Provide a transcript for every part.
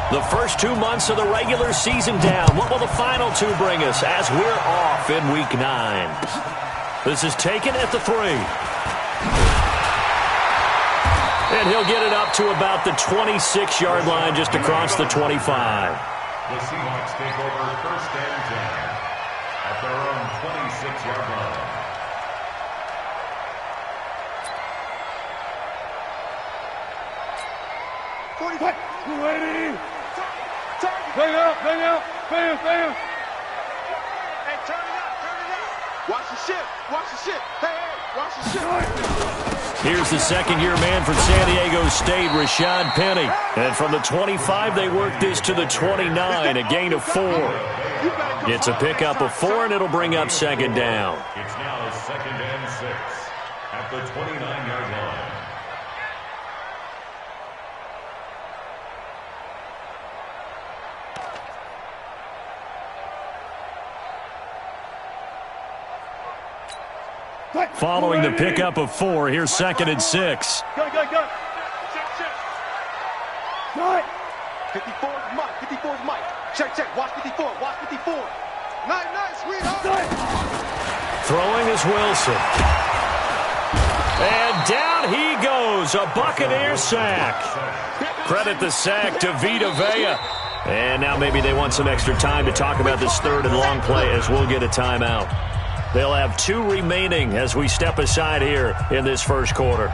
The first 2 months of the regular season down. What will the final two bring us as we're off in Week 9? This is taken at the 3. And he'll get it up to about the 26-yard line just across the 25. The Seahawks take over 1st and 10 at their own 26-yard line. Bang out. Hey, turn it up. Watch the ship. Hey, watch the ship. Here's the second-year man from San Diego State, Rashad Penny. And from the 25, they work this to the 29, a gain of 4. It's a pickup of 4, and it'll bring up 2nd down. It's now 2nd and 6 at the 29-yard line. Following the pickup of 4, here's 2nd and 6. Go. 54 is Mike. Check. Watch 54. Nice, sweetheart. Throwing is Wilson. And down he goes, a Buccaneer sack. Credit the sack to Vita Vea. And now maybe they want some extra time to talk about this 3rd and long play as we'll get a timeout. They'll have 2 remaining as we step aside here in this first quarter.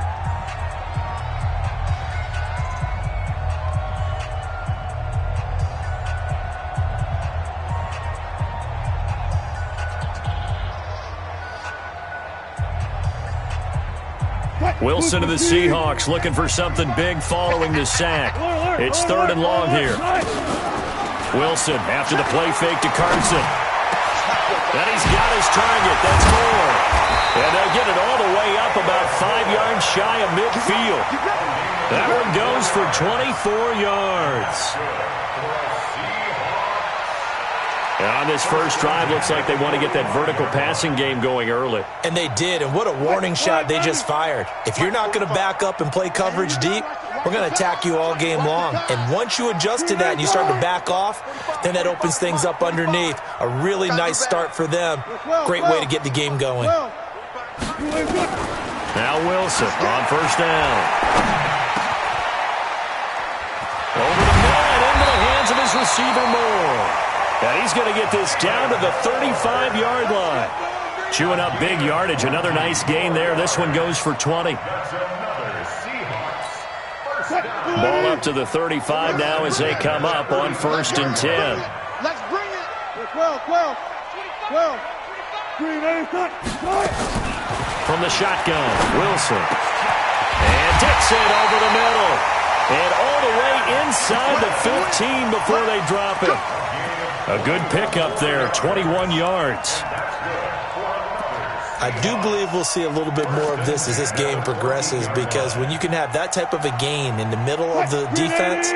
Wilson to the Seahawks looking for something big following the sack. It's 3rd and long here. Wilson after the play fake to Carson. And he's got his target. That's more. And they'll get it all the way up about 5 yards shy of midfield. That one goes for 24 yards. And on this first drive, looks like they want to get that vertical passing game going early. And they did, and what a warning shot they just fired. If you're not going to back up and play coverage deep, we're going to attack you all game long. And once you adjust to that and you start to back off, then that opens things up underneath. A really nice start for them. Great way to get the game going. Now Wilson on 1st down. Over the middle and into the hands of his receiver Moore. And he's going to get this down to the 35-yard line. Chewing up big yardage. Another nice gain there. This one goes for 20. Ball up to the 35 now as they come up on 1st and 10. Let's bring it. 12. From the shotgun, Wilson. And Dixon over the middle. And all the way inside the 15 before they drop it. A good pickup there, 21 yards. I do believe we'll see a little bit more of this as this game progresses, because when you can have that type of a gain in the middle of the defense,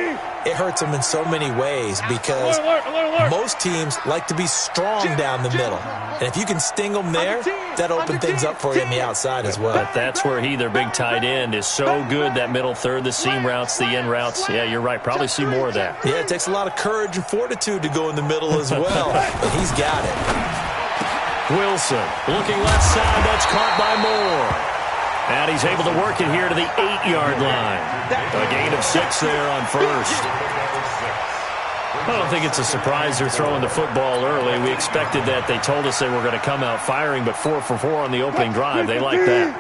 it hurts them in so many ways, because most teams like to be strong down the middle. And if you can sting them there, that opens things up for you on the outside as well. But that's where their big tight end, is so good, that middle third, the seam routes, the in routes. Yeah, you're right. Probably see more of that. Yeah, it takes a lot of courage and fortitude to go in the middle as well. But he's got it. Wilson looking left side. That's caught by Moore. And he's able to work it here to the 8-yard line. A gain of 6 there on 1st. I don't think it's a surprise they're throwing the football early. We expected that. They told us they were going to come out firing, but 4 for 4 on the opening drive. They like that.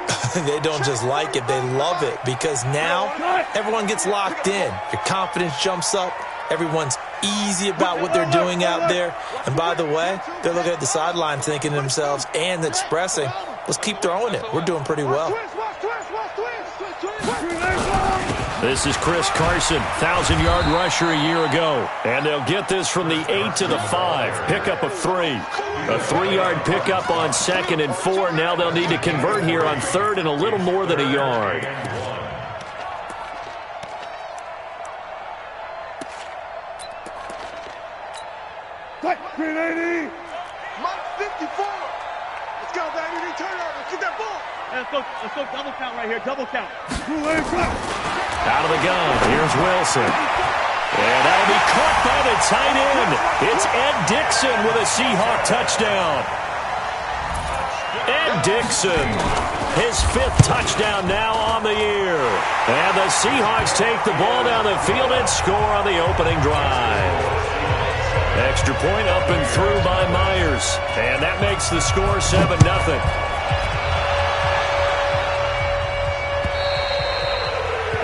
They don't just like it. They love it, because now everyone gets locked in. Your confidence jumps up. Everyone's easy about what they're doing out there. And by the way, they're looking at the sideline thinking to themselves and expressing, let's keep throwing it. We're doing pretty well. This is Chris Carson, 1,000-yard rusher a year ago. And they'll get this from the 8 to the 5. Pickup of 3. A 3-yard pickup on 2nd and 4. Now they'll need to convert here on 3rd and a little more than a yard. Green 80. Mike 54. Let's go, baby. Return over. Get that ball. Let's go double count right here. Double count. Out of the gun. Here's Wilson. And that'll be caught by the tight end. It's Ed Dickson with a Seahawk touchdown. Ed Dickson, his 5th touchdown now on the year. And the Seahawks take the ball down the field and score on the opening drive. Extra point up and through by Myers. And that makes the score 7-0.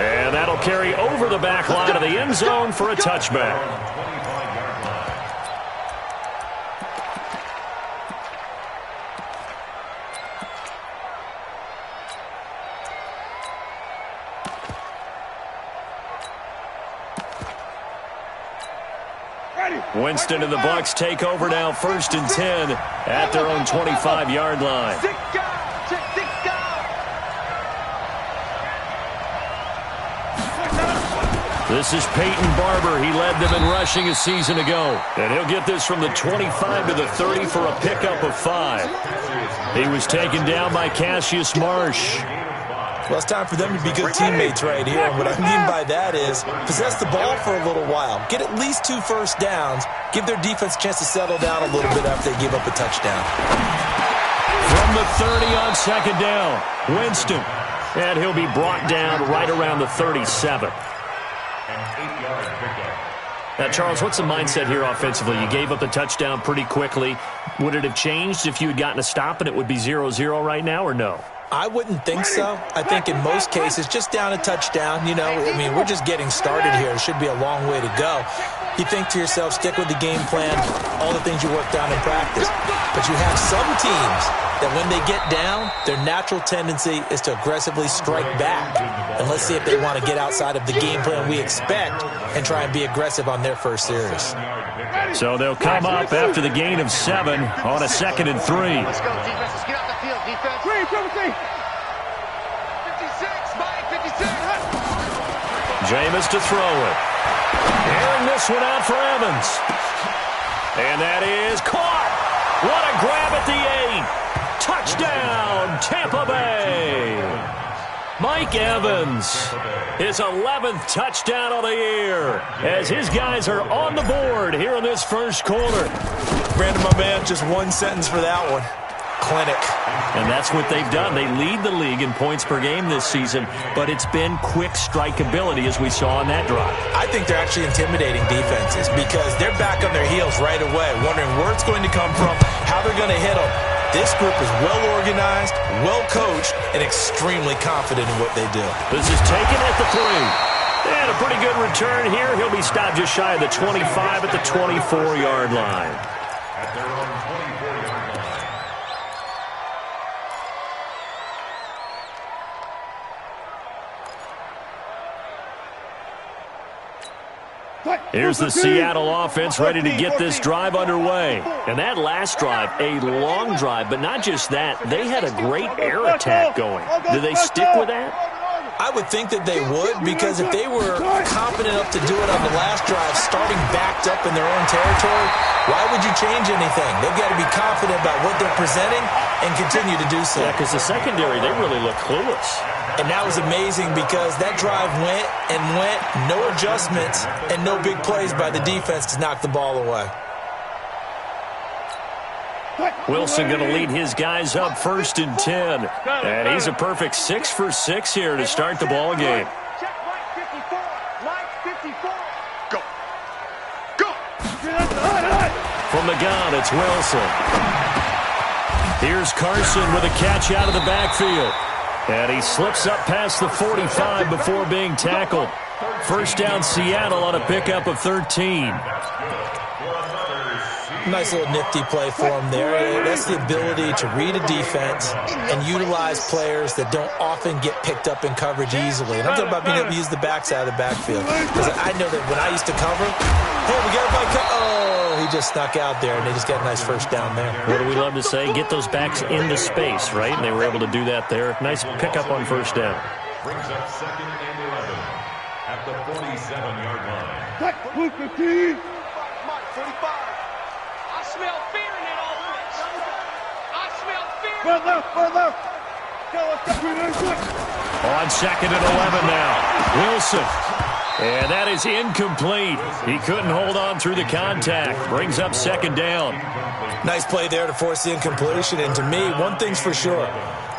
And that'll carry over the back line of the end zone for a touchback. Winston and the Bucs take over now, 1st and 10 at their own 25-yard line. This is Peyton Barber. He led them in rushing a season ago. And he'll get this from the 25 to the 30 for a pickup of 5. He was taken down by Cassius Marsh. Well, it's time for them to be good teammates right here. And what I mean by that is possess the ball for a little while. Get at least 2 first downs. Give their defense a chance to settle down a little bit after they give up a touchdown. From the 30 on 2nd down, Winston. And he'll be brought down right around the 37. Now, Charles, what's the mindset here offensively? You gave up the touchdown pretty quickly. Would it have changed if you had gotten a stop and it would be 0-0 right now, or no? I wouldn't think so. I think in most cases, just down a touchdown, you know, I mean, we're just getting started here. It should be a long way to go. You think to yourself, stick with the game plan, all the things you worked on in practice. But you have some teams that when they get down, their natural tendency is to aggressively strike back. And let's see if they want to get outside of the game plan we expect and try and be aggressive on their first series. So they'll come up after the gain of 7 on a 2nd and 3. Let's go, defense. Let's get off the field, defense. 56, Mike, 56. Jameis to throw it. Airing this one out for Evans. And that is caught. What a grab at the 8. Touchdown, Tampa Bay. Mike Evans, his 11th touchdown of the year, as his guys are on the board here in this first quarter. Brandon, my man, just one sentence for that one. Clinic. And that's what they've done. They lead the league in points per game this season, but it's been quick strikeability as we saw on that drive. I think they're actually intimidating defenses because they're back on their heels right away, wondering where it's going to come from, how they're going to hit them. This group is well organized, well coached, and extremely confident in what they do. This is taken at the 3. And a pretty good return here. He'll be stopped just shy of the 25 at the 24-yard line. At their own 24-yard line. Here's the Seattle offense ready to get this drive underway. And that last drive, a long drive, but not just that. They had a great air attack going. Do they stick with that? I would think that they would, because if they were confident enough to do it on the last drive, starting backed up in their own territory, why would you change anything? They've got to be confident about what they're presenting and continue to do so. Yeah, because the secondary, they really look clueless. And that was amazing because that drive went and went, no adjustments, and no big plays by the defense to knock the ball away. Wilson going to lead his guys up 1st and 10. And he's a perfect 6 for 6 here to start the ball game. Check Mike 54. Mike 54. Go. Go. From the gun, it's Wilson. Here's Carson with a catch out of the backfield. And he slips up past the 45 before being tackled. First down, Seattle on a pickup of 13. Nice little nifty play for him there. That's the ability to read a defense and utilize players that don't often get picked up in coverage easily. And I'm talking about being able to use the backside of the backfield. Because I know that when I used to cover, hey, we got my oh, he just snuck out there, and they just got a nice first down there. What do we love to say? Get those backs into space, right? And they were able to do that there. Nice pickup on first down. Brings up 2nd and 11 at the 47-yard line. Mike 45. I smell fear in that offense. I smell fear. Far left. Go, let's go. On 2nd and 11 now. Wilson And that is incomplete. He couldn't hold on through the contact. Brings up second down. Nice play there to force the incompletion. And to me, one thing's for sure.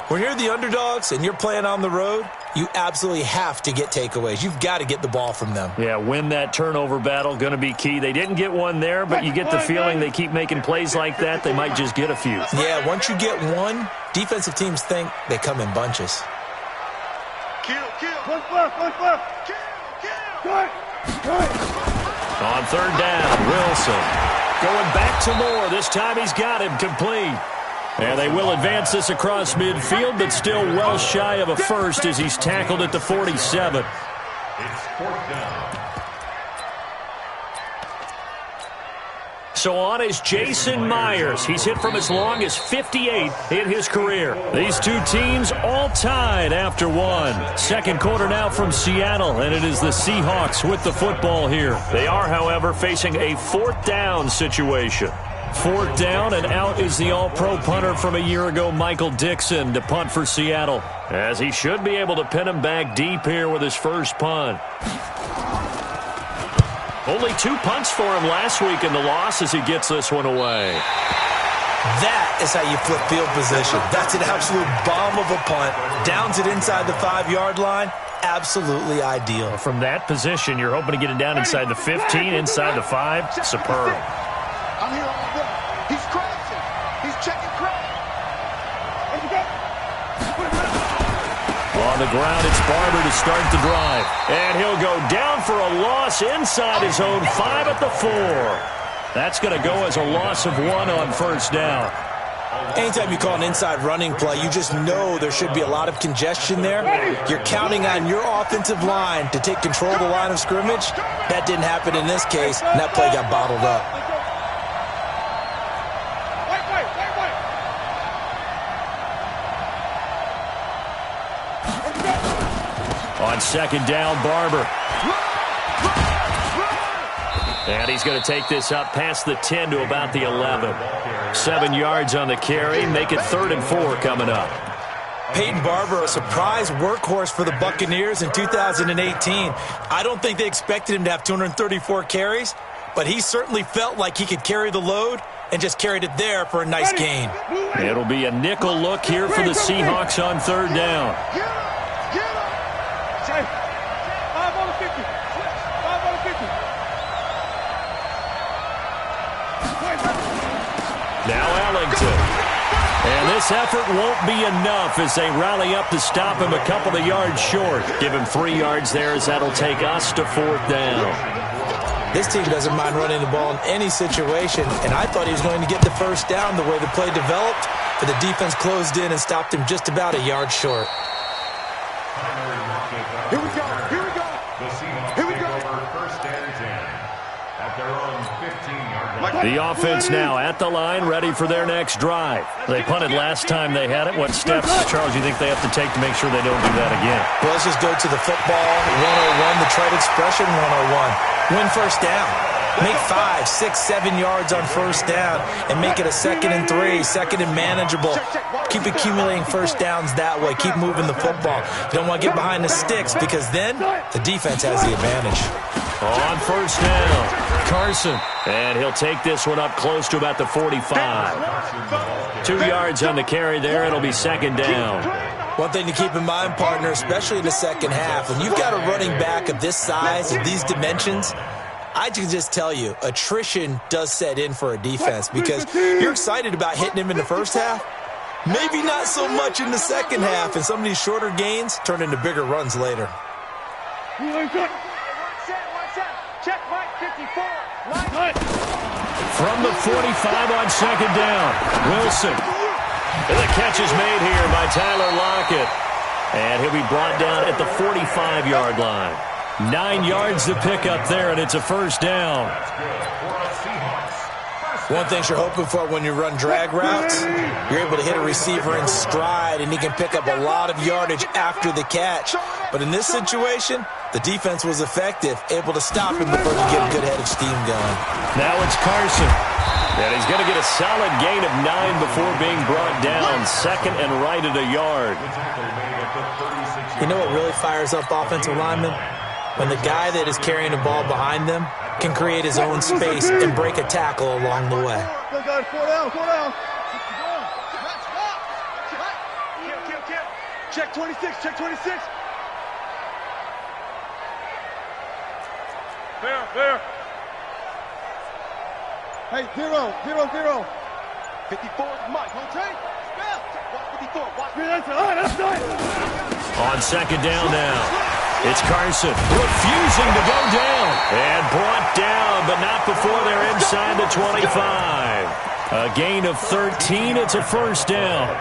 When you're the underdogs and you're playing on the road, you absolutely have to get takeaways. You've got to get the ball from them. Yeah, win that turnover battle, going to be key. They didn't get one there, but you get the feeling they keep making plays like that, they might just get a few. Yeah, once you get one, defensive teams think they come in bunches. Kill. One left. Kill. On third down, Wilson. Going back to Moore. This time he's got him complete. And they will advance this across midfield, but still well shy of a first as he's tackled at the 47. It's fourth down. So on is Jason Myers. He's hit from as long as 58 in his career. These two teams all tied after one. Second quarter now from Seattle, and it is the Seahawks with the football here. They are, however, facing a fourth down situation. Fourth down, and out is the all-pro punter from a year ago, Michael Dixon, to punt for Seattle, as he should be able to pin him back deep here with his first punt. Only 2 punts for him last week in the loss as he gets this one away. That is how you flip field position. That's an absolute bomb of a punt. Downs it inside the 5-yard line. Absolutely ideal. From that position, you're hoping to get it down inside the 15, inside the 5. Superb. I'm here all day. He's crashing. He's checking crash. On the ground, it's Barber to start the drive. And he'll go down for a loss inside his own 5 at the 4. That's going to go as a loss of 1 on first down. Anytime you call an inside running play, you just know there should be a lot of congestion there. You're counting on your offensive line to take control of the line of scrimmage. That didn't happen in this case, and that play got bottled up. On second down, Barber. And he's going to take this up past the 10 to about the 11. 7 yards on the carry. Make it 3rd and 4 coming up. Peyton Barber, a surprise workhorse for the Buccaneers in 2018. I don't think they expected him to have 234 carries, but he certainly felt like he could carry the load and just carried it there for a nice gain. It'll be a nickel look here for the Seahawks on third down. Now Ellington. And this effort won't be enough as they rally up to stop him a couple of yards short. Give him 3 yards there as that'll take us to 4th down. This team doesn't mind running the ball in any situation, and I thought he was going to get the first down the way the play developed, but the defense closed in and stopped him just about a yard short. Here we go. The Seahawks take over 1st and 10 at their own 15-yard line. The offense now at the line, ready for their next drive. They punted last time they had it. What steps, Charles, you think they have to take to make sure they don't do that again? Well, let's just go to the football 101, the trade expression 101. Win first down. Make 5, 6, 7 yards on first down and make it a 2nd and 3, 2nd and manageable. Keep accumulating first downs that way. Keep moving the football. You don't want to get behind the sticks because then the defense has the advantage. On first down, Carson. And he'll take this one up close to about the 45. 2 yards on the carry there. It'll be 2nd down. One thing to keep in mind, partner, especially in the second half, when you've got a running back of this size, of these dimensions, I can just tell you, attrition does set in for a defense because you're excited about hitting him in the first half. Maybe not so much in the second half, and some of these shorter gains turn into bigger runs later. Check Mike 54. From the 45 on 2nd down, Wilson. And the catch is made here by Tyler Lockett. And he'll be brought down at the 45-yard line. 9 yards to pick up there, and it's a first down. One thing you're hoping for when you run drag routes, you're able to hit a receiver in stride, and he can pick up a lot of yardage after the catch. But in this situation, the defense was effective, able to stop him before he get a good head of steam going. Now it's Carson. And he's going to get a solid gain of 9 before being brought down. 2nd and right at a yard. You know what really fires up offensive linemen? when the guy that is carrying the ball behind them can create his own space and break a tackle along the way. Check 26, check 26. Fair. Hey, 0. 54, Mike, home train. Spell. Watch 54, watch me. That's right. On second down now, it's Carson refusing to go down. And brought down, but not before they're inside the 25. A gain of 13, it's a first down.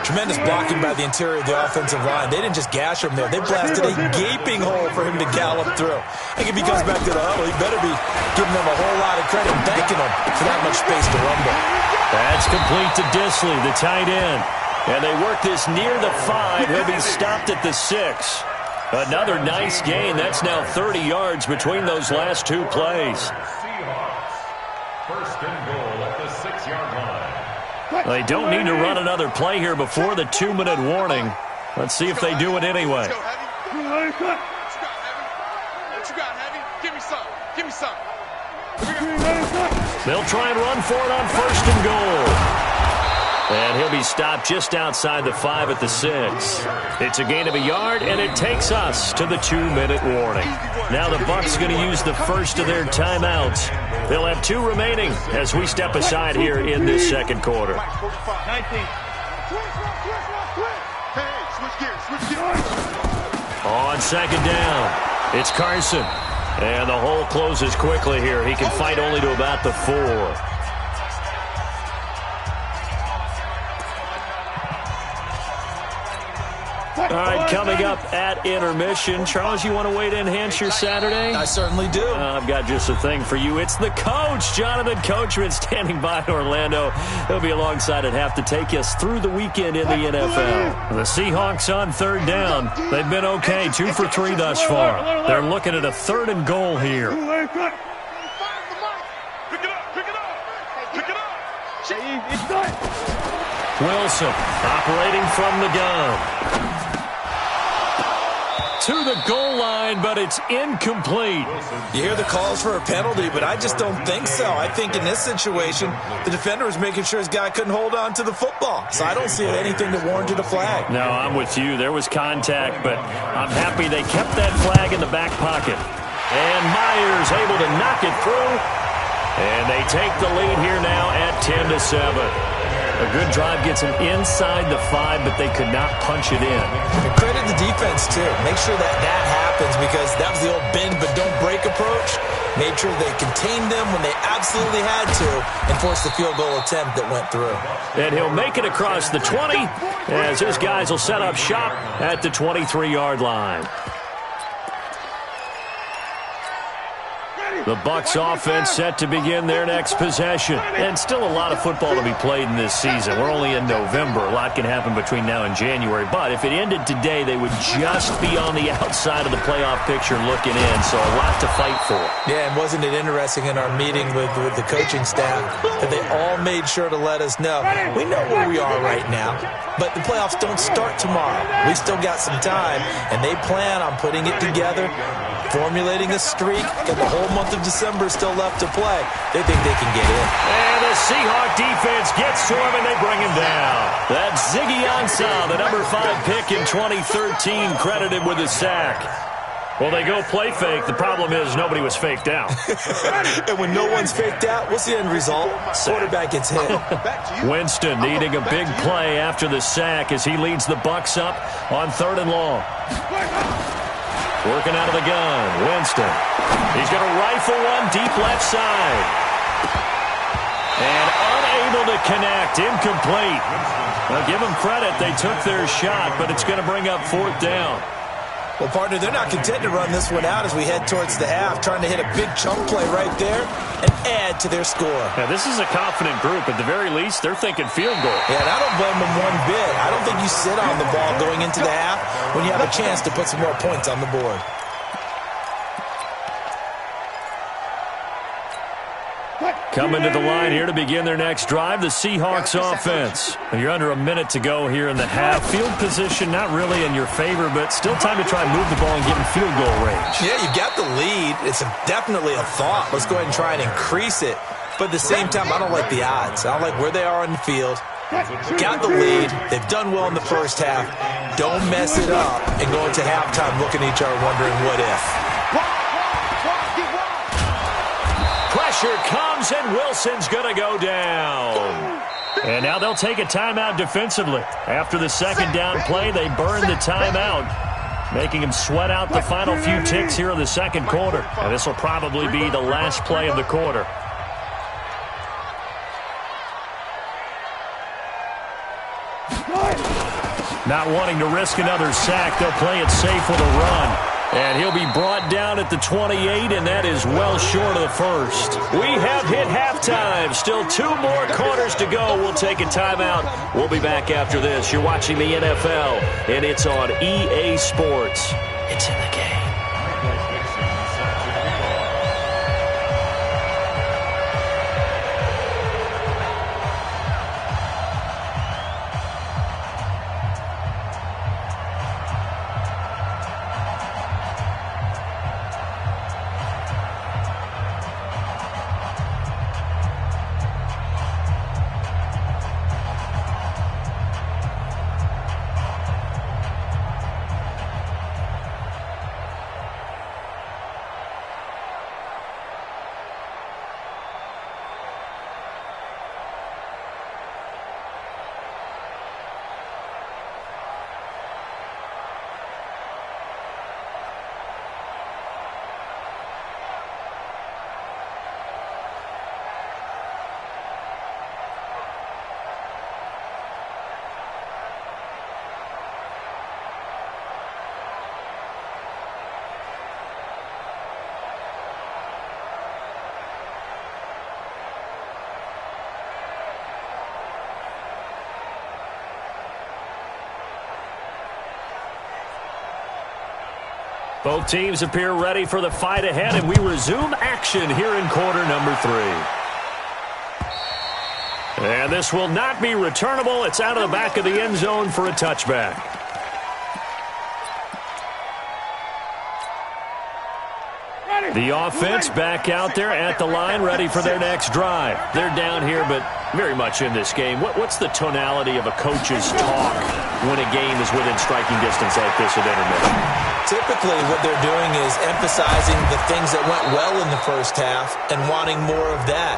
Tremendous blocking by the interior of the offensive line. They didn't just gash him there. They blasted a gaping hole for him to gallop through. I think if he comes back to the huddle, he better be giving them a whole lot of credit and thanking them for that much space to rumble. That's complete to Dissly, the tight end. And they work this near the 5. He'll be stopped at the 6. Another nice gain. That's now 30 yards between those last two plays. Seahawks. First and goal at the 6-yard line. They don't need to run another play here before the 2-minute warning. Let's see if they do it anyway. What you got, Heavy? Give me some. They'll try and run for it on first and goal. And he'll be stopped just outside the 5 at the 6. It's a gain of a yard, and it takes us to the 2-minute warning. Now the Bucs going to use the first of their timeouts. They'll have 2 remaining as we step aside here in this second quarter. 19. Switch gears. On second down, it's Carson. And the hole closes quickly here. He can fight only to about the 4. All right, coming up at intermission. Charles, you want to wait to enhance your Saturday? I certainly do. I've got just a thing for you. It's the coach, Jonathan Coachman, standing by in Orlando. He'll be alongside at half to take us through the weekend in the NFL. The Seahawks on third down. They've been okay, 2 for 3 thus far. They're looking at a 3rd and goal here. Wilson operating from the gun. To the goal line, but it's incomplete. You hear the calls for a penalty, but I just don't think so. I think in this situation, the defender was making sure his guy couldn't hold on to the football. So I don't see anything that warranted a flag. No, I'm with you. There was contact, but I'm happy they kept that flag in the back pocket. And Myers able to knock it through. And they take the lead here now at 10-7. A good drive gets them inside the 5, but they could not punch it in. And credit the defense, too. Make sure that happens because that was the old bend but don't break approach. Made sure they contained them when they absolutely had to and forced the field goal attempt that went through. And he'll make it across the 20 as his guys will set up shop at the 23-yard line. The Bucs offense set to begin their next possession. And still a lot of football to be played in this season. We're only in November. A lot can happen between now and January. But if it ended today, they would just be on the outside of the playoff picture looking in. So a lot to fight for. Yeah, and wasn't it interesting in our meeting with the coaching staff that they all made sure to let us know, we know where we are right now, but the playoffs don't start tomorrow. We still got some time, and they plan on putting it together, formulating a streak, and the whole month of December is still left to play. They think they can get in. And the Seahawk defense gets to him, and they bring him down. That's Ziggy Ansah, the number 5 pick in 2013, credited with a sack. Well, they go play fake. The problem is nobody was faked out. And when no one's faked out, what's the end result? Quarterback gets hit. Winston needing a big play after the sack as he leads the Bucs up on 3rd and long. Working out of the gun, Winston. He's going to rifle one deep left side. And unable to connect, incomplete. Now give them credit, they took their shot, but it's going to bring up 4th down. Well, partner, they're not content to run this one out as we head towards the half, trying to hit a big chunk play right there and add to their score. Now, this is a confident group. At the very least, they're thinking field goal. Yeah, and I don't blame them one bit. I don't think you sit on the ball going into the half when you have a chance to put some more points on the board. Coming to the line here to begin their next drive, the Seahawks offense. You're under a minute to go here in the half. Field position not really in your favor, but still time to try and move the ball and get in field goal range. Yeah, you've got the lead. It's definitely a thought. Let's go ahead and try and increase it. But at the same time, I don't like the odds. I don't like where they are on the field. Got the lead. They've done well in the first half. Don't mess it up and go into halftime looking at each other wondering what if. Pressure comes, and Wilson's going to go down. And now they'll take a timeout defensively. After the second down play, they burn the timeout, making him sweat out the final few ticks here in the second quarter. And this will probably be the last play of the quarter. Not wanting to risk another sack, they'll play it safe with a run. And he'll be brought down at the 28, and that is well short of the first. We have hit halftime. Still 2 more quarters to go. We'll take a timeout. We'll be back after this. You're watching the NFL, and it's on EA Sports. It's in the game. Both teams appear ready for the fight ahead, and we resume action here in quarter number 3. And this will not be returnable. It's out of the back of the end zone for a touchback. The offense back out there at the line, ready for their next drive. They're down here, but very much in this game. What's the tonality of a coach's talk when a game is within striking distance like this at intermission? Typically, what they're doing is emphasizing the things that went well in the first half and wanting more of that.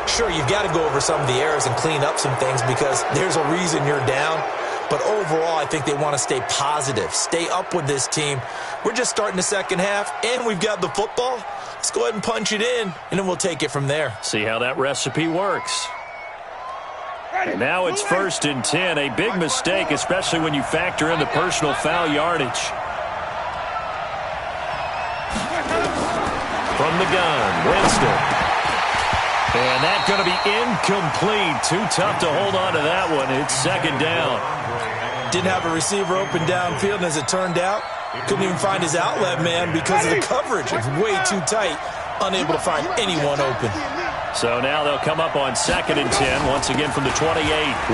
Sure, you've got to go over some of the errors and clean up some things because there's a reason you're down. But overall, I think they want to stay positive, stay up with this team. We're just starting the second half, and we've got the football. Let's go ahead and punch it in, and then we'll take it from there. See how that recipe works. And now it's 1st and 10. A big mistake, especially when you factor in the personal foul yardage. From the gun, Winston. And that's going to be incomplete. Too tough to hold on to that one. It's second down. Didn't have a receiver open downfield, and as it turned out, couldn't even find his outlet man because of the coverage. It's way too tight, unable to find anyone open. So now they'll come up on 2nd and 10, once again from the 28.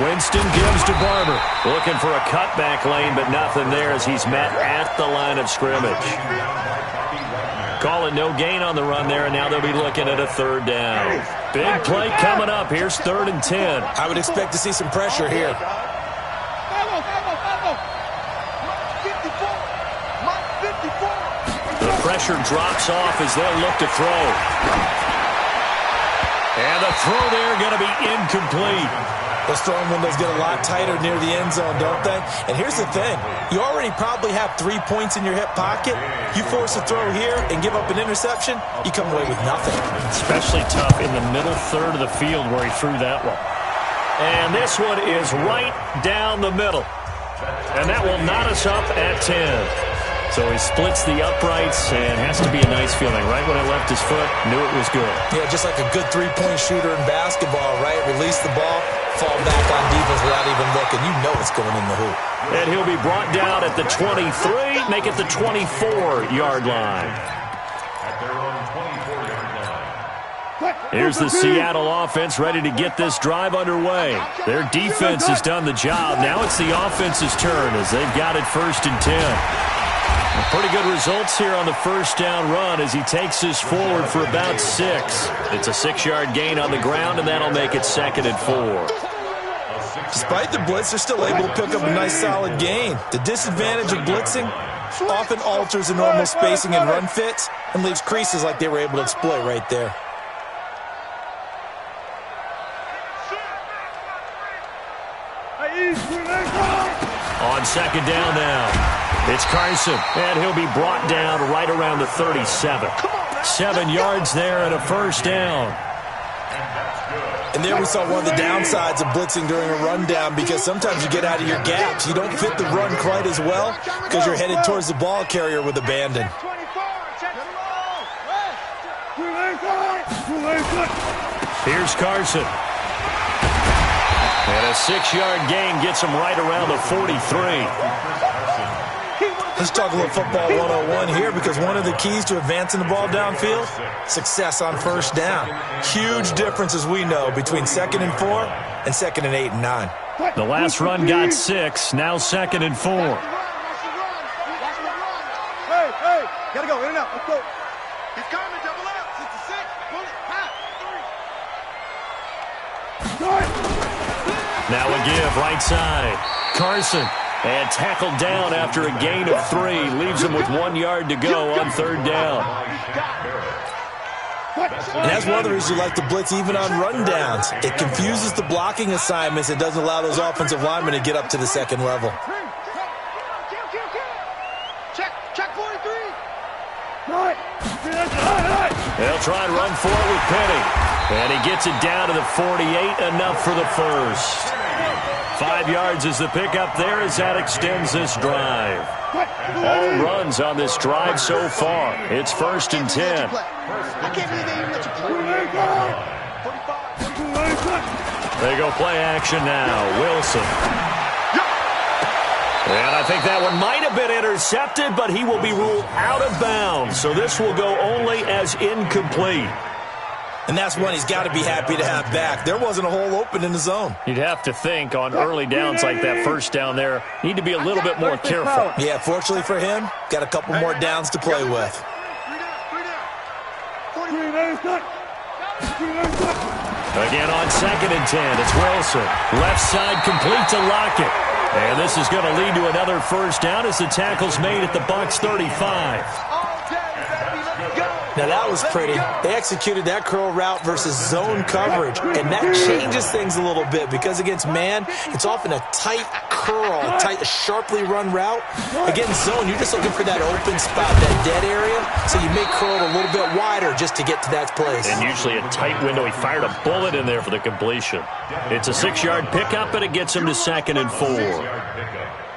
Winston gives to Barber. Looking for a cutback lane, but nothing there as he's met at the line of scrimmage. Calling no gain on the run there, and now they'll be looking at a 3rd down. Big play coming up. Here's 3rd and 10. I would expect to see some pressure here. The pressure drops off as they'll look to throw. And the throw there going to be incomplete. Those throwing windows get a lot tighter near the end zone, don't they? And here's the thing. You already probably have 3 points in your hip pocket. You force a throw here and give up an interception, you come away with nothing. Especially tough in the middle third of the field where he threw that one. And this one is right down the middle. And that will knot us up at 10. So he splits the uprights and has to be a nice feeling. Right when it left his foot, knew it was good. Yeah, just like a good three-point shooter in basketball, right? Release the ball, fall back on defense without even looking. You know it's going in the hoop. And he'll be brought down at the 23, make it the 24-yard line. At their own 24-yard line. Here's the Seattle offense ready to get this drive underway. Their defense has done the job. Now it's the offense's turn as they've got it 1st and 10. Pretty good results here on the first down run as he takes this forward for about 6. It's a 6-yard gain on the ground, and that'll make it 2nd and 4. Despite the blitz, they're still able to pick up a nice solid gain. The disadvantage of blitzing often alters the normal spacing and run fits and leaves creases like they were able to exploit right there. On 2nd down now, it's Carson, and he'll be brought down right around the 37. 7 yards there and a 1st down. And there we saw one of the downsides of blitzing during a rundown because sometimes you get out of your gaps. You don't fit the run quite as well because you're headed towards the ball carrier with abandon. Here's Carson. And a 6-yard gain gets him right around the 43. Let's talk a little football 101 here because one of the keys to advancing the ball downfield, success on 1st down. Huge difference, as we know, between 2nd and 4 and 2nd and 8 and 9. The last run got 6, now 2nd and 4. Hey, gotta go, in and out, let's go. He's coming, double up, 66, pull it, pass, 3. Now a give, right side. Carson, and tackled down after a gain of 3. Leaves him with 1 yard to go on 3rd down. And that's one of the reasons you like to blitz even on rundowns. It confuses the blocking assignments and doesn't allow those offensive linemen to get up to the 2nd level. Check 43. They'll try and run for it with Penny. And he gets it down to the 48, enough for the 1st. 5 yards is the pickup there as that extends this drive. All runs on this drive so far. It's 1st and 10. I can't believe they even let you play. They go play action now. Wilson. And I think that one might have been intercepted, but he will be ruled out of bounds. So this will go only as incomplete. And that's one he's got to be happy to have back. There wasn't a hole open in the zone. You'd have to think on early downs like that 1st down there, need to be a little bit more careful. Yeah, fortunately for him, got a couple more downs to play with. Again on 2nd and 10, it's Wilson. Left side complete to Lockett. And this is going to lead to another 1st down as the tackle's made at the Bucs 35. Now that was pretty. They executed that curl route versus zone coverage, and that changes things a little bit because against man, it's often a tight curl, tight, sharply run route. Against zone, you're just looking for that open spot, that dead area, so you make curl a little bit wider just to get to that place. And usually a tight window. He fired a bullet in there for the completion. It's a 6-yard pickup, and it gets him to 2nd and 4.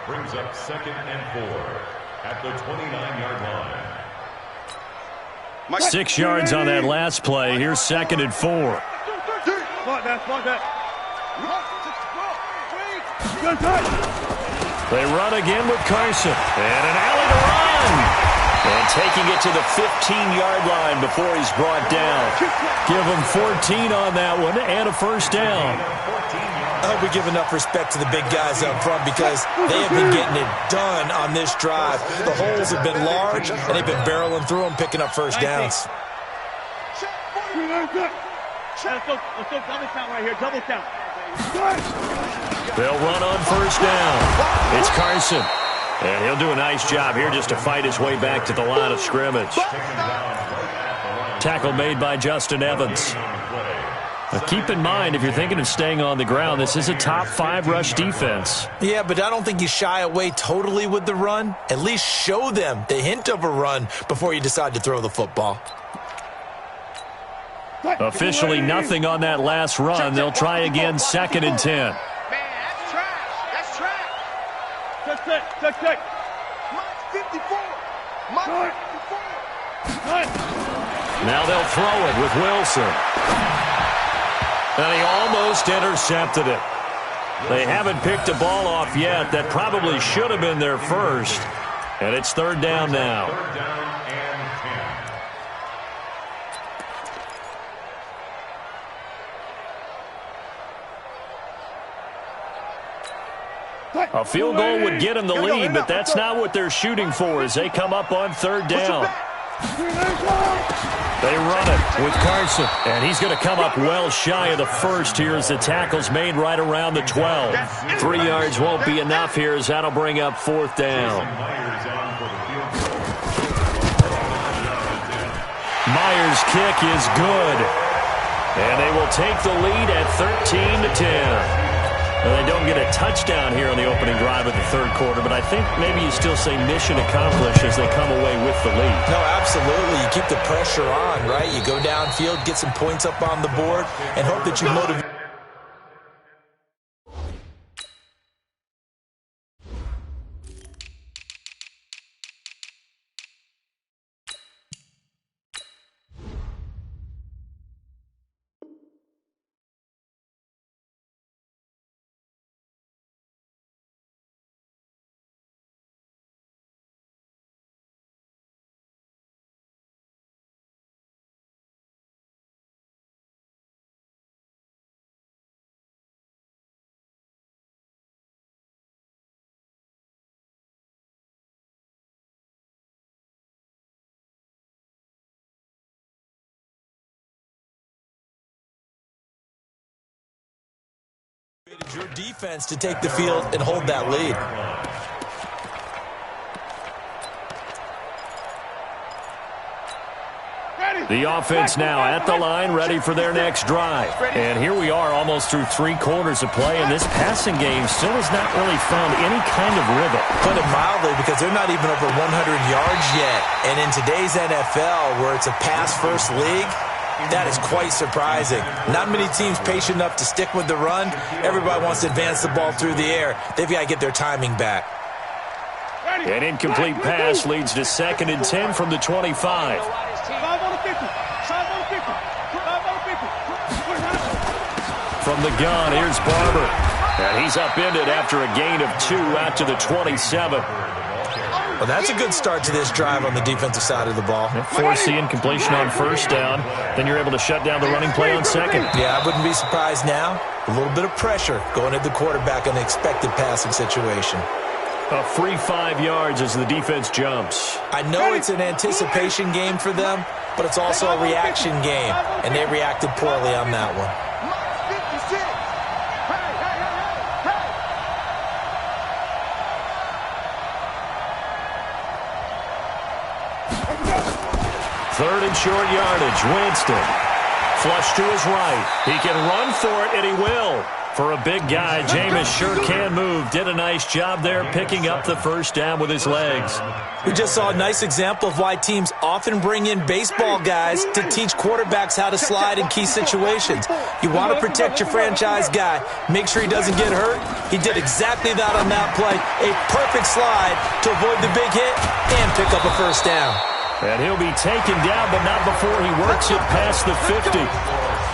Brings up 2nd and 4 at the 29-yard line. 6 yards on that last play. Here's 2nd and 4. They run again with Carson. And an alley to run. And taking it to the 15-yard line before he's brought down. Give him 14 on that one and a 1st down. I hope we give enough respect to the big guys up front because they have been getting it done on this drive. The holes have been large, and they've been barreling through them, picking up 1st downs. Let's go double count right here, double count. They'll run on 1st down. It's Carson. And he'll do a nice job here just to fight his way back to the line of scrimmage. Tackle made by Justin Evans. Now keep in mind, if you're thinking of staying on the ground, this is a top 5 rush defense. Yeah, but I don't think you shy away totally with the run. At least show them the hint of a run before you decide to throw the football. Officially nothing on that last run. They'll try again 2nd and 10. Man, that's trash. That's trash. Check. Mike 54. Mike 54. Now they'll throw it with Wilson. And he almost intercepted it. They haven't picked a ball off yet. That probably should have been their first. And it's 3rd down now. 3rd down and A field goal would get them the lead, but that's not what they're shooting for as they come up on third down. They run it with Carson, and he's going to come up well shy of the first here as the tackle's made right around the 12. 3 yards won't be enough here as that'll bring up fourth down. Myers' kick is good, and they will take the lead at 13-10. Well, they don't get a touchdown here on the opening drive of the third quarter, but I think maybe you still say mission accomplished as they come away with the lead. No, absolutely. You keep the pressure on, right? You go downfield, get some points up on the board, and hope that you motivate. Your defense to take the field and hold that lead. The offense now at the line, ready for their next drive. And here we are almost through 3 quarters of play, and this passing game still has not really found any kind of rhythm. Put it mildly, because they're not even over 100 yards yet. And in today's NFL, where it's a pass-first league, that is quite surprising. Not many teams patient enough to stick with the run. Everybody wants to advance the ball through the air. They've got to get their timing back. An incomplete pass leads to 2nd and 10 from the 25. From the gun, here's Barber. And he's upended after a gain of 2 out to the 27. Well, that's a good start to this drive on the defensive side of the ball. Force the incompletion on first down. Then you're able to shut down the running play on second. Yeah, I wouldn't be surprised now. A little bit of pressure going at the quarterback in the expected passing situation. A free 5 yards as the defense jumps. I know it's an anticipation game for them, but it's also a reaction game, and they reacted poorly on that one. Third and short yardage. Winston. Flush to his right. He can run for it, and he will. For a big guy, Jameis sure can move. Did a nice job there picking up the first down with his legs. We just saw a nice example of why teams often bring in baseball guys to teach quarterbacks how to slide in key situations. You want to protect your franchise guy. Make sure he doesn't get hurt. He did exactly that on that play. A perfect slide to avoid the big hit and pick up a first down. And he'll be taken down, but not before he works it past the 50.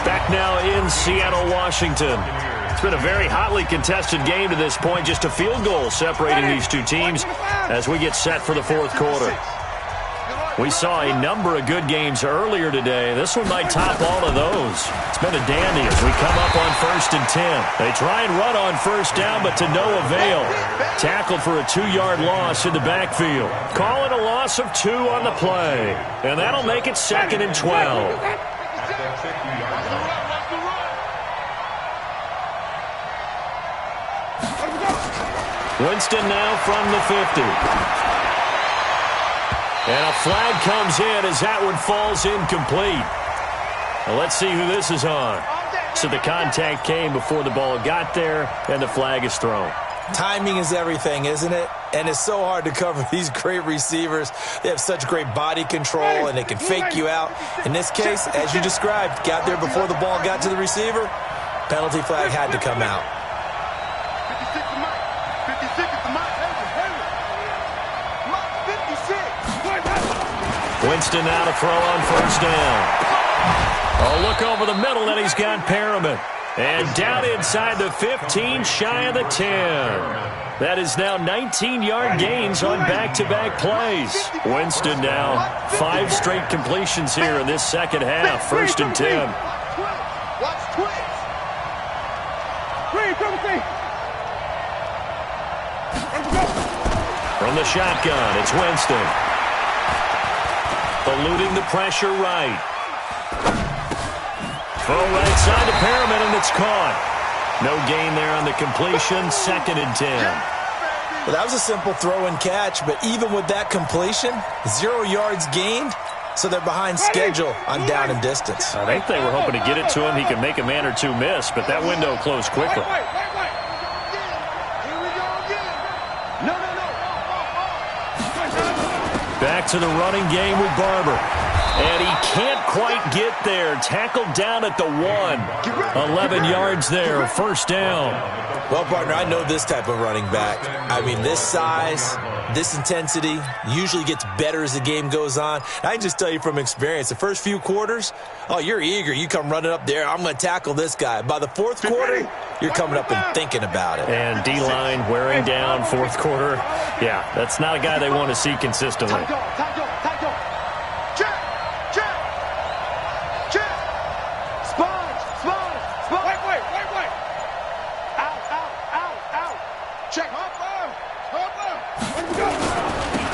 Back now in Seattle, Washington. It's been a very hotly contested game to this point. Just a field goal separating these two teams as we get set for the fourth quarter. We saw a number of good games earlier today. This one might top all of those. It's been a dandy as we come up on 1st and 10. They try and run on first down, but to no avail. Tackled for a 2-yard loss in the backfield. Call it a loss of 2 on the play. And that'll make it 2nd and 12. Winston now from the 50. And a flag comes in as that one falls incomplete. Well, let's see who this is on. So the contact came before the ball got there, and the flag is thrown. Timing is everything, isn't it? And it's so hard to cover these great receivers. They have such great body control, and they can fake you out. In this case, as you described, got there before the ball got to the receiver. Penalty flag had to come out. Winston now to throw on first down. Oh, look over the middle, and he's got Perriman. And down inside the 15, shy of the 10. That is now 19-yard gains on back-to-back plays. Winston now 5 straight completions here in this second half. 1st and 10. Watch twins. From the shotgun, it's Winston. Eluding the pressure right. Throw right side to Perriman, and it's caught. No gain there on the completion. 2nd and 10. Well, that was a simple throw and catch, but even with that completion, 0 yards gained, so they're behind schedule on down and distance. I think they were hoping to get it to him. He could make a man or two miss, but that window closed quickly. Back to the running game with Barber. And he can't quite get there. Tackled down at the 1. 11 yards there. 1st down. Well, partner, I know this type of running back. I mean, this size, this intensity usually gets better as the game goes on. I can just tell you from experience, the first few quarters, oh, you're eager. You come running up there, I'm going to tackle this guy. By the 4th quarter, you're coming up and thinking about it. And D-line wearing down 4th quarter. Yeah, that's not a guy they want to see consistently.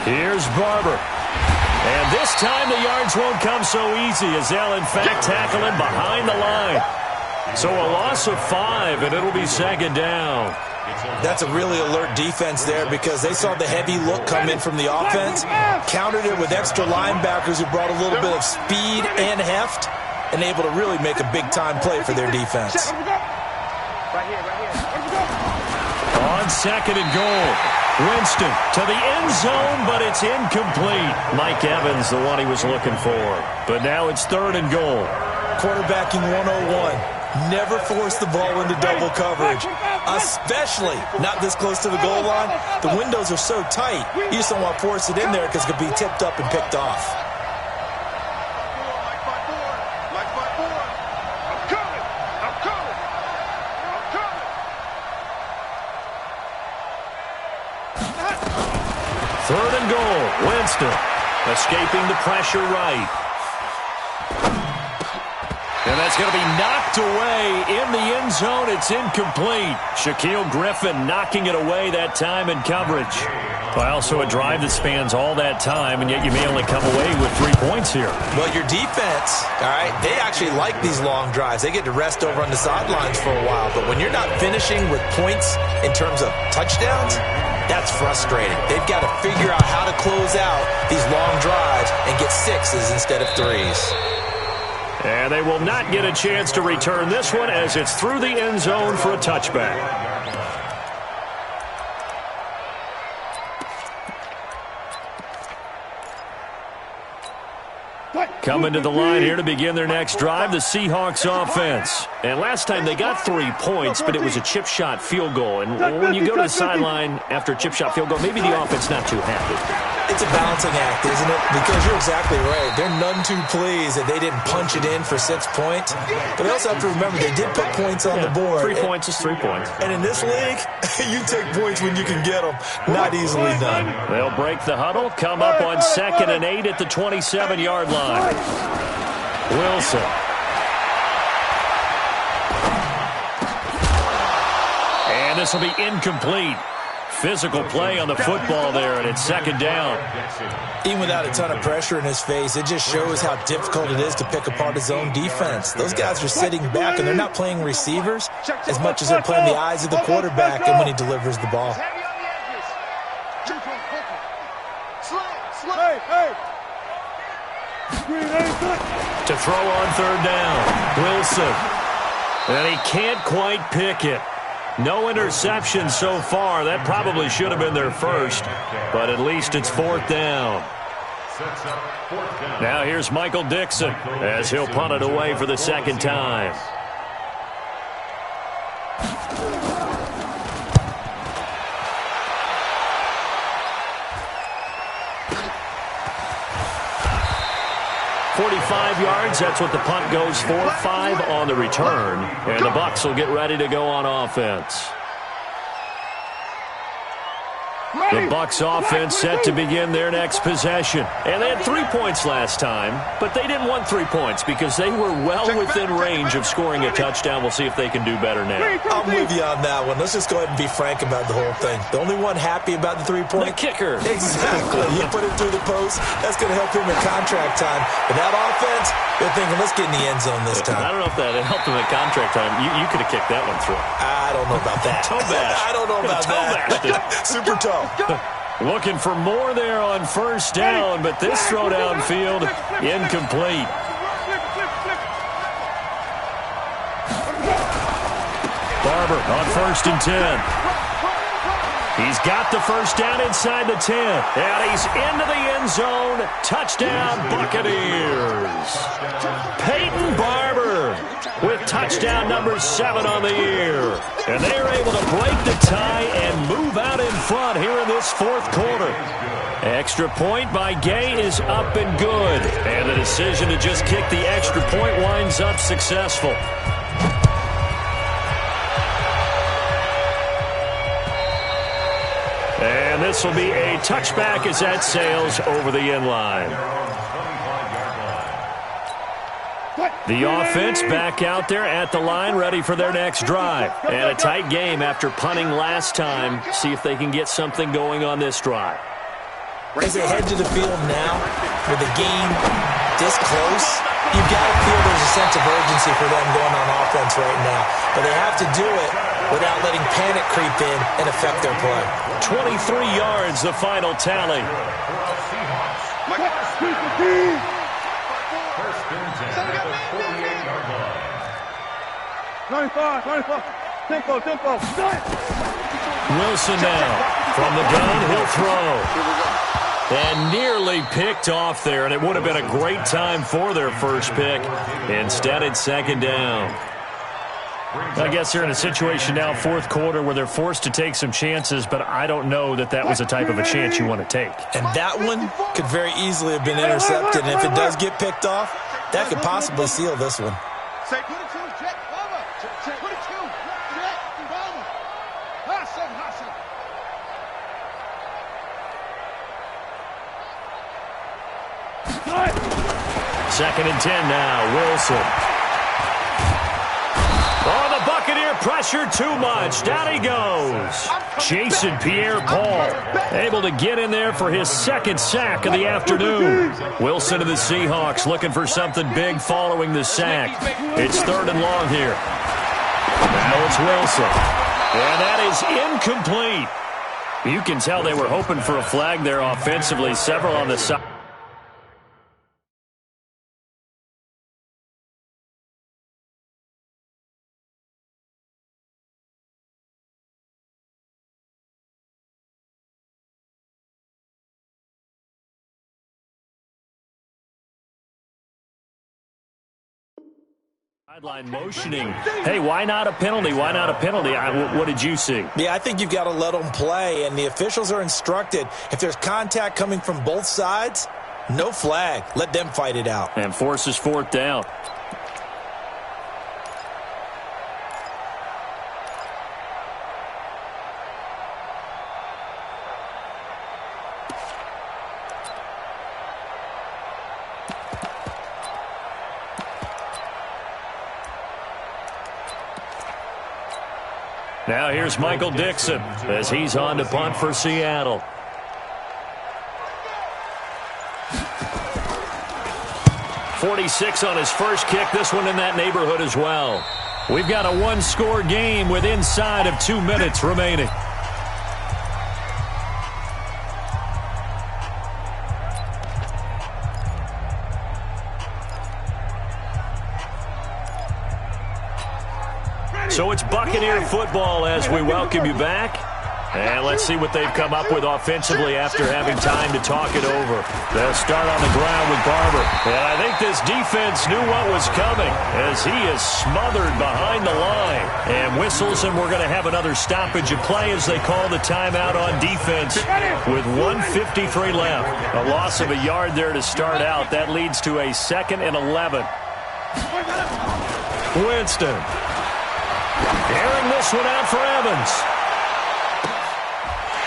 Here's Barber. And this time the yards won't come so easy as they'll, in fact, tackle him behind the line. So a loss of 5, and it'll be 2nd down. That's a really alert defense there because they saw the heavy look come in from the offense, countered it with extra linebackers who brought a little bit of speed and heft, and able to really make a big-time play for their defense. On 2nd and goal. Winston to the end zone, but it's incomplete. Mike Evans, the one he was looking for. But now it's 3rd and goal. Quarterbacking 101. Never force the ball into double coverage, especially not this close to the goal line. The windows are so tight, you just don't want to force it in there because it could be tipped up and picked off. Third and goal. Winston escaping the pressure right. And that's going to be knocked away in the end zone. It's incomplete. Shaquill Griffin knocking it away that time in coverage. Well, also a drive that spans all that time, and yet you may only come away with 3 points here. Well, your defense, all right, they actually like these long drives. They get to rest over on the sidelines for a while. But when you're not finishing with points in terms of touchdowns, that's frustrating. They've got to figure out how to close out these long drives and get 6s instead of 3s. And they will not get a chance to return this one as it's through the end zone for a touchback. Coming to the line here to begin their next drive, the Seahawks offense. And last time they got 3 points, but it was a chip shot field goal. And when you go to the sideline after a chip shot field goal, maybe the offense not too happy. It's a balancing act, isn't it? Because you're exactly right. They're none too pleased that they didn't punch it in for 6 points. But they also have to remember they did put points on the board. 3 points is 3 points. And in this league, you take points when you can get them. Not easily done. They'll break the huddle, come up on 2nd and 8 at the 27-yard line. Wilson. And this will be incomplete. Physical play on the football there, and it's 2nd down. Even without a ton of pressure in his face, it just shows how difficult it is to pick apart his own defense. Those guys are sitting back, and they're not playing receivers as much as they're playing the eyes of the quarterback and when he delivers the ball. To throw on 3rd down, Wilson. And he can't quite pick it. No interception so far. That probably should have been their first, but at least it's 4th down. Now here's Michael Dixon as he'll punt it away for the 2nd time. .45 yards, that's what the punt goes for. 5 on the return, and the Bucs will get ready to go on offense. The Bucs offense set to begin their next possession. And they had 3 points last time, but they didn't want 3 points because they were well within range of scoring a touchdown. We'll see if they can do better now. I'm with you on that one. Let's just go ahead and be frank about the whole thing. The only one happy about the 3-point? The kicker. Exactly. You put it through the post. That's going to help him in contract time. But that offense, they're thinking, let's get in the end zone this time. I don't know if that helped him in contract time. You could have kicked that one through. I don't know about that. Toe bash. I don't know about that. Super toe. Looking for more there on first down, but this throw downfield incomplete. Barber on 1st and 10. He's got the first down inside the 10. And he's into the end zone. Touchdown, Buccaneers. Peyton Barber with touchdown number 7 on the year. And they're able to break the tie and move out in front here in this 4th quarter. Extra point by Gay is up and good. And the decision to just kick the extra point winds up successful. And this will be a touchback as that sails over the end line. The offense back out there at the line, ready for their next drive. And a tight game after punting last time. See if they can get something going on this drive. As they head to the field now, with the game this close, you've got to feel there's a sense of urgency for them going on offense right now. But they have to do it without letting panic creep in and affect their play. 23 yards, the final tally. First and 10 at the 48-yard line. 25. Tempo. Wilson now. From the gun, he'll throw. And nearly picked off there, and it would have been a great time for their first pick. Instead, it's 2nd down. I guess they're in a situation now, 4th quarter, where they're forced to take some chances, but I don't know that that was the type of a chance you want to take. And that one could very easily have been intercepted, and if it does get picked off, that could possibly seal this one. Second and 10 now, Wilson. Oh, the Buccaneer pressure too much. Down he goes. Jason Pierre-Paul able to get in there for his 2nd sack of the afternoon. Wilson of the Seahawks looking for something big following the sack. It's 3rd and long here. Now it's Wilson. And that is incomplete. You can tell they were hoping for a flag there offensively. Several on the side. Sideline motioning. Hey, why not a penalty? Why not a penalty? What did you see? Yeah, I think you've got to let them play, and the officials are instructed. If there's contact coming from both sides, no flag. Let them fight it out. And forces 4th down. Now here's Michael Dixon as he's on to punt for Seattle. .46 on his first kick. This one in that neighborhood as well. We've got a 1-score game with inside of 2 minutes remaining. So it's Buccaneer football as we welcome you back. And let's see what they've come up with offensively after having time to talk it over. They'll start on the ground with Barber. And I think this defense knew what was coming as he is smothered behind the line. And whistles, and we're going to have another stoppage of play as they call the timeout on defense with 1:53 left. A loss of a yard there to start out. That leads to a 2nd and 11. Winston. Airing this one out for Evans.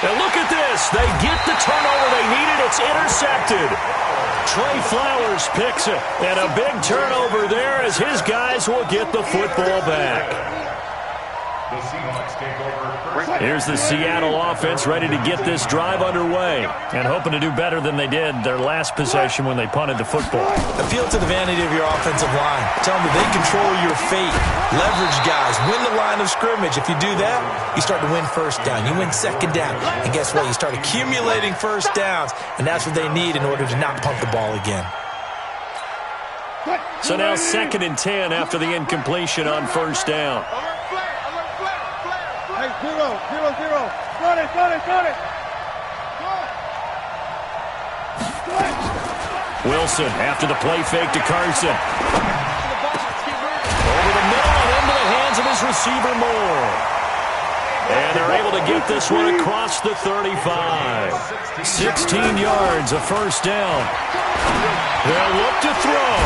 And look at this. They get the turnover they needed. It's intercepted. Trey Flowers picks it. And a big turnover there as his guys will get the football back. The Seahawks take over first. Here's the Seattle offense ready to get this drive underway and hoping to do better than they did their last possession when they punted the football. Appeal to the vanity of your offensive line. Tell them that they control your fate. Leverage guys. Win the line of scrimmage. If you do that, you start to win first down. You win second down. And guess what? You start accumulating first downs, and that's what they need in order to not punt the ball again. So now 2nd and 10 after the incompletion on first down. Hey, 0, 0, 0. Got it. Wilson after the play fake to Carson. Over the middle and into the hands of his receiver Moore. And they're able to get this one across the 35. 16 yards, a first down. They'll look to throw.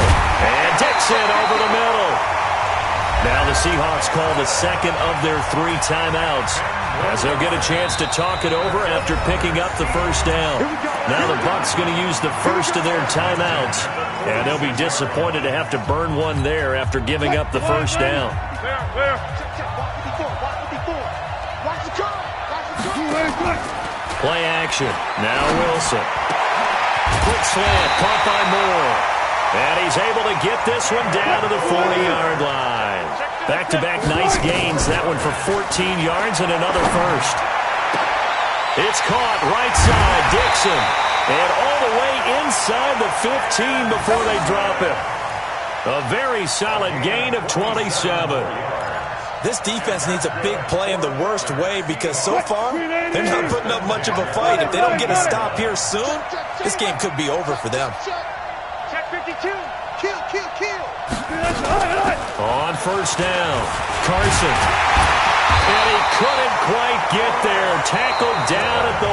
And Dixon over the middle. Now the Seahawks call the second of their 3 timeouts as they'll get a chance to talk it over after picking up the first down. Now the Bucs going to use the first of their timeouts, and they'll be disappointed to have to burn one there after giving up the first down. Play action. Now Wilson. Quick slant, caught by Moore. And he's able to get this one down to the 40-yard line. Back-to-back nice gains. That one for 14 yards and another first. It's caught right side, Dixon. And all the way inside the 15 before they drop it. A very solid gain of 27. This defense needs a big play in the worst way because so far they're not putting up much of a fight. If they don't get a stop here soon, this game could be over for them. Check 52. Kill. On first down, Carson. And he couldn't quite get there. Tackled down at the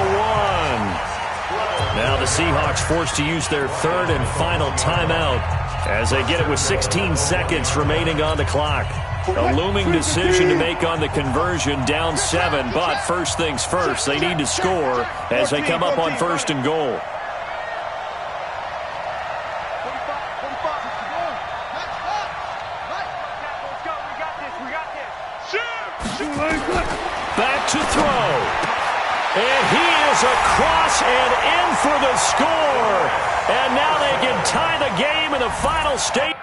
1. Now the Seahawks forced to use their 3rd and final timeout as they get it with 16 seconds remaining on the clock. A looming decision to make on the conversion, down 7, but first things first, they need to score as they come up on 1st and goal. Back to throw. And he is across and in for the score. And now they can tie the game in the final state.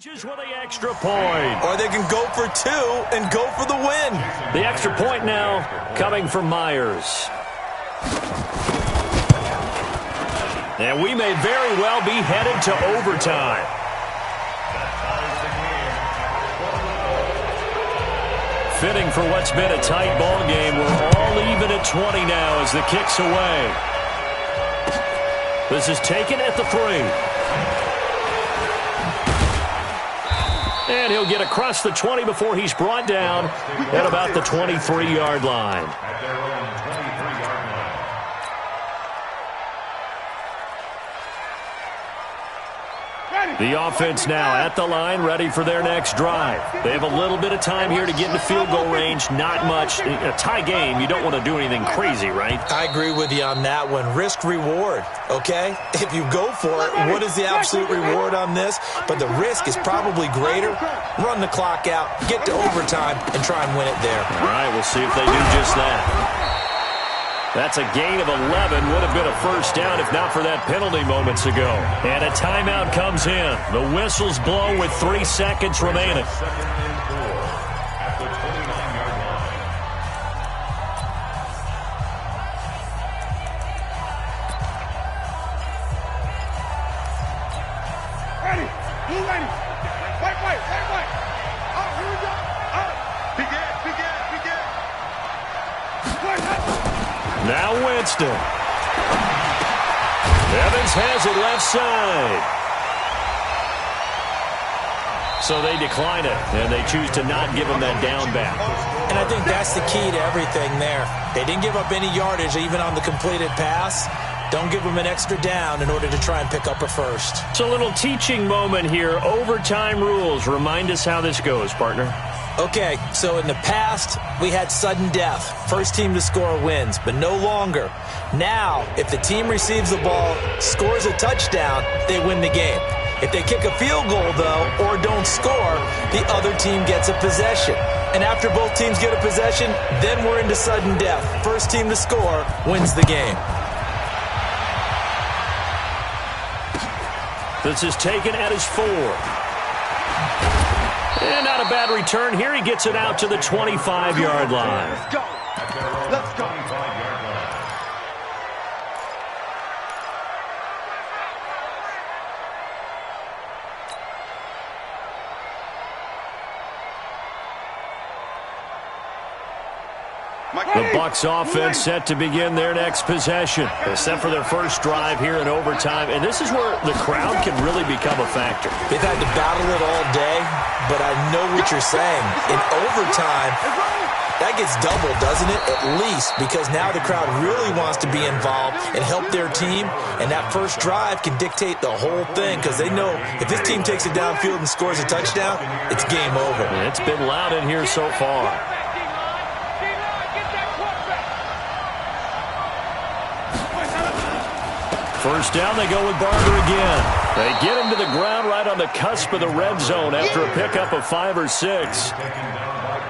With the extra point. Or they can go for 2 and go for the win. The extra point now coming from Myers. And we may very well be headed to overtime. Fitting for what's been a tight ball game. We're all even at 20 now as the kick's away. This is taken at the 3. And he'll get across the 20 before he's brought down at about the 23-yard line. At their own 23-yard line. The offense now at the line, ready for their next drive. They have a little bit of time here to get into field goal range. Not much. A tie game, you don't want to do anything crazy, right? I agree with you on that one. Risk-reward, okay? If you go for it, what is the absolute reward on this? But the risk is probably greater. Run the clock out, get to overtime, and try and win it there. All right, we'll see if they do just that. That's a gain of 11. Would have been a first down if not for that penalty moments ago. And a timeout comes in. The whistles blow with 3 seconds remaining. Second and 4 at the 29-yard line. Ready. Blue ready. White. Out, here we go. Out. Begin. Now Winston. Evans has it left side. So they decline it, and they choose to not give him that down back. And I think that's the key to everything there. They didn't give up any yardage even on the completed pass. Don't give them an extra down in order to try and pick up a first. It's a little teaching moment here. Overtime rules. Remind us how this goes, partner. Okay, so in the past, we had sudden death. First team to score wins, but no longer. Now, if the team receives the ball, scores a touchdown, they win the game. If they kick a field goal, though, or don't score, the other team gets a possession. And after both teams get a possession, then we're into sudden death. First team to score wins the game. This is taken at his 4. And not a bad return here. He gets it out to the 25-yard line. Let's go. Let's go. 25-yard line. The Bucs offense set to begin their next possession. They're set for their first drive here in overtime, and this is where the crowd can really become a factor. They've had to battle it all day, but I know what you're saying. In overtime, that gets doubled, doesn't it? At least, because now the crowd really wants to be involved and help their team, and that first drive can dictate the whole thing because they know if this team takes it downfield and scores a touchdown, it's game over. It's been loud in here so far. First down, they go with Barber again. They get him to the ground right on the cusp of the red zone after a pickup of 5 or 6.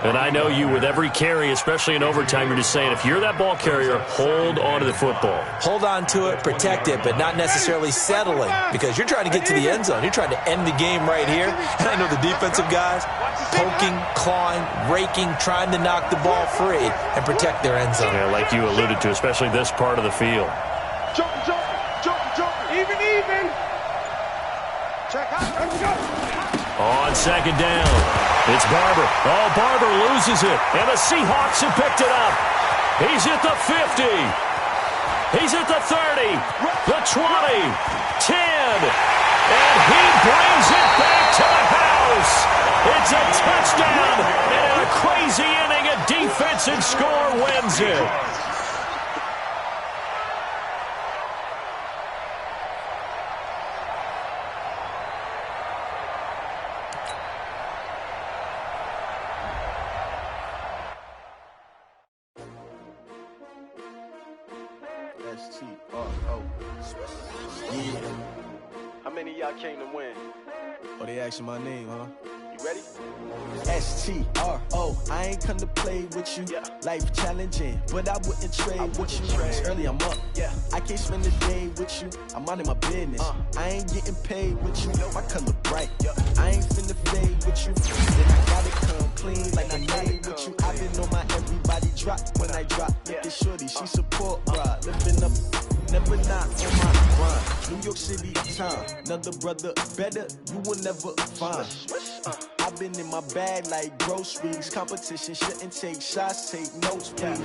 And I know you, with every carry, especially in overtime, you're just saying, if you're that ball carrier, hold on to the football. Hold on to it, protect it, but not necessarily settling because you're trying to get to the end zone. You're trying to end the game right here. And I know the defensive guys poking, clawing, raking, trying to knock the ball free and protect their end zone. Yeah, like you alluded to, especially this part of the field. Jump. Even. Check out. Let's go. On second down, it's Barber. Oh, Barber loses it, and the Seahawks have picked it up. He's at the 50. He's at the 30, the 20, 10, and he brings it back to the house. It's a touchdown, and in a crazy inning, a defensive score wins it. S-T-R-O. Yeah. How many of y'all came to win? Oh, they asking my name, huh? You ready? S-T-R-O. I ain't come to play with you. Life challenging, but I wouldn't trade with you. It's early, I'm up. I can't spend a day with you. I'm out of my business. I ain't getting paid with you. My color bright. I ain't finna fade with you. Then I gotta come clean like I made with you. I've been on my everybody drop when I drop. Look at shorty, she support ride. Living up, never not on my grind. New York City time. Another brother better, you will never find. I've been in my bag like groceries. Competition shouldn't take shots, take notes, please.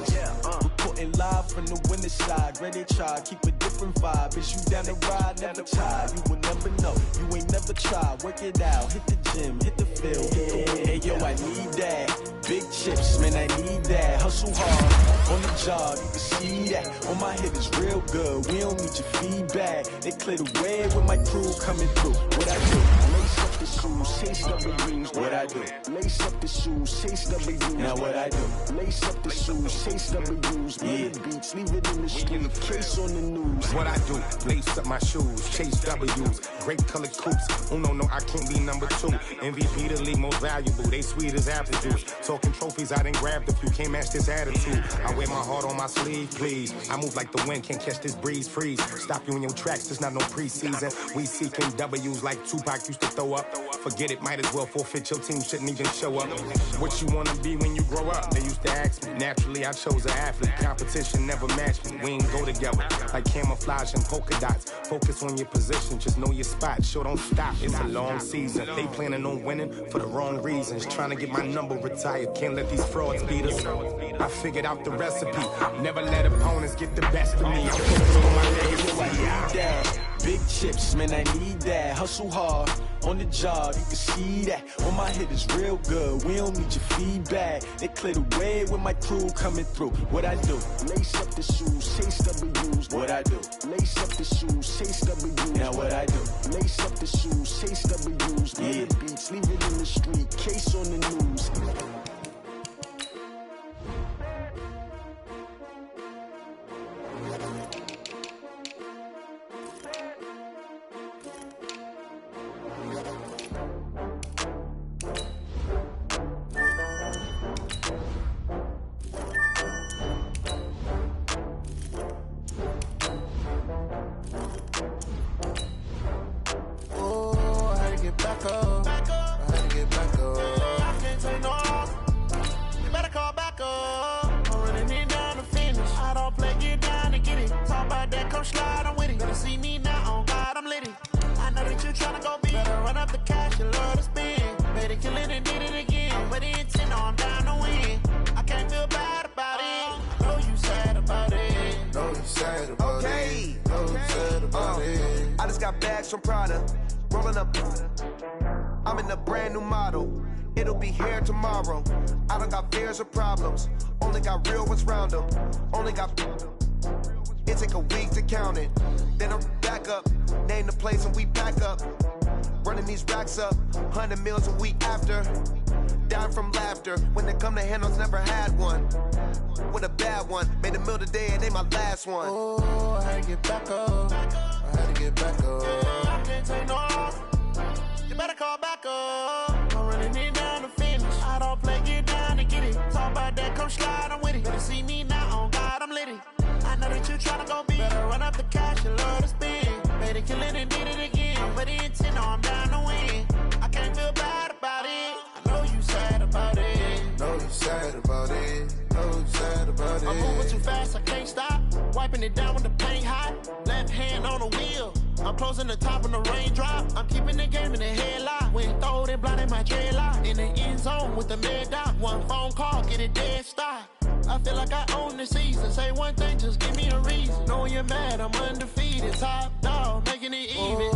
Reporting live from the winning side. Ready to try, keep a different vibe. Is you down the ride, never tired. You will never know, you ain't never tried. Work it out, hit the gym, hit the field, hit the win. Hey yo, I need that. Big chips, man, I need that. Hustle hard, on the job, you can see that. On my hit is real good, we don't need your feedback. They clear the way with my crew coming through. What I do, lace up the shoes, chase W's. What I do? Lace up the shoes, chase W's. Now what I do? Lace up the shoes, chase W's. Beat the beats, leave it in the street, case on the news. What I do? Lace up my shoes, chase W's. Great colored coops. No, I can't be number 2. MVP the league most valuable. They sweet as apple juice. Talking trophies, I done grabbed a few. Can't match this attitude. I wear my heart on my sleeve, please. I move like the wind, can't catch this breeze. Freeze. Stop you in your tracks. There's not no preseason. We seeking W's like Tupac used to throw up. Forget it, might as well forfeit. Your team shouldn't even show up. What you wanna be when you grow up? They used to ask me. Naturally, I chose an athlete. Competition never matched me. We ain't go together like camouflage and polka dots. Focus on your position, just know your spot. Sure, don't stop. It's a long season. They planning on winning for the wrong reasons. Trying to get my number retired. Can't let these frauds beat us. I figured out the recipe. Never let opponents get the best of me. I'm focused on my legacy. Big chips, man, I need that. Hustle hard on the job, you can see that. On my hit is real good, we don't need your feedback. They clear the way with my crew coming through. What I do? Lace up the shoes, chase W's. What I do? Lace up the shoes, chase W's. Now what I do? Lace up the shoes, chase W's. Beat the beats, leave it in the street, case on the news. From Prada, rolling up. I'm in a brand new model. It'll be here tomorrow. I don't got fears or problems. Only got real ones round them. Only got. It take a week to count it. Then I'm back up. Name the place and we pack up. Running these racks up. 100 meals a week after. Down from laughter. When they come to handles, never had one. With a bad one. Made a meal today and they my last one. Oh, I had to get back up. I had to get back up. I can't take no off. You better call back up. I'm running it down to finish. I don't play, get down to get it. Talk about that, come slide, I'm with it. Better see me now, on God, I'm litty. I know that you tryna go big. Better run up the cash, you love to spend. Better kill it and did it again. I'm with the intent, no, I'm down to win. I can't feel bad about it. I know you sad about it. Know you sad about it. Know you sad about it. I'm moving too fast, I can't stop. Wiping it down when the paint hot. Left hand on the wheel. I'm closing the top when the raindrop. I'm keeping the game in the headlock. When throw it blind in my dreadlock. In the end zone with the mid dot. One phone call, get it dead stop. I feel like I own the season. Say one thing, just give me a reason. Knowing you're mad, I'm undefeated. Top dog, making it even.